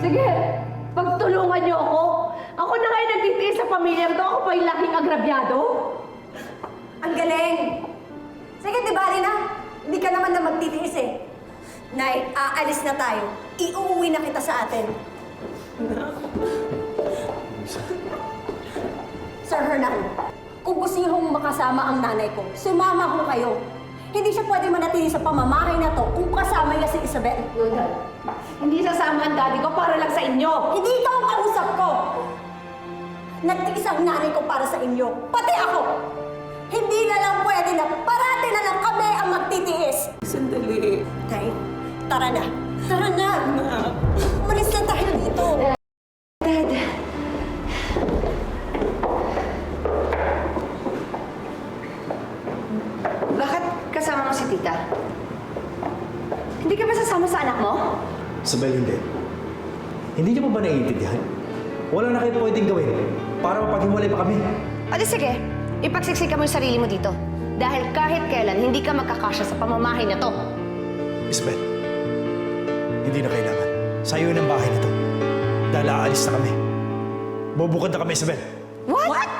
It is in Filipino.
Sige, pagtulungan niyo ako. Ako na nga yung nagtitiis sa pamilyang to. Ako pa yung laking agrabyado. Ang galing! Sige, di bali na. Hindi ka naman na magtitiis eh. Nay, aalis na tayo. Iuuwi na kita sa atin. Sir Hernan, kung gusto niyo hong makasama ang nanay ko, sumama ko kayo. Hindi siya pwede manatili sa pamamahay na to kung kasama niya si Isabel. Luna, hindi sasama ang daddy ko para lang sa inyo. Hindi ito ang kausap ko! Nagtiis ang nanay ko para sa inyo. Pati ako! Hindi na lang pwede na parati na lang kami ang magtitiis. Sandali. Tay, tara na. Tara na! Umalis na tayo dito. Dad. Bakit kasama mo si tita? Hindi ka ba sasama sa anak mo? Isabel, hindi. Hindi niyo pa ba naiintindihan? Wala na kayo pwedeng gawin para mapaghiwalay pa kami. O di sige, ipagsiksika mo yung sarili mo dito. Dahil kahit kailan, hindi ka magkakasya sa pamamahay na to. Isabel, hindi na kailangan. Sa'yo ng bahay na to. Dahil aalis na kami. Bubukod na kami, Isabel. What?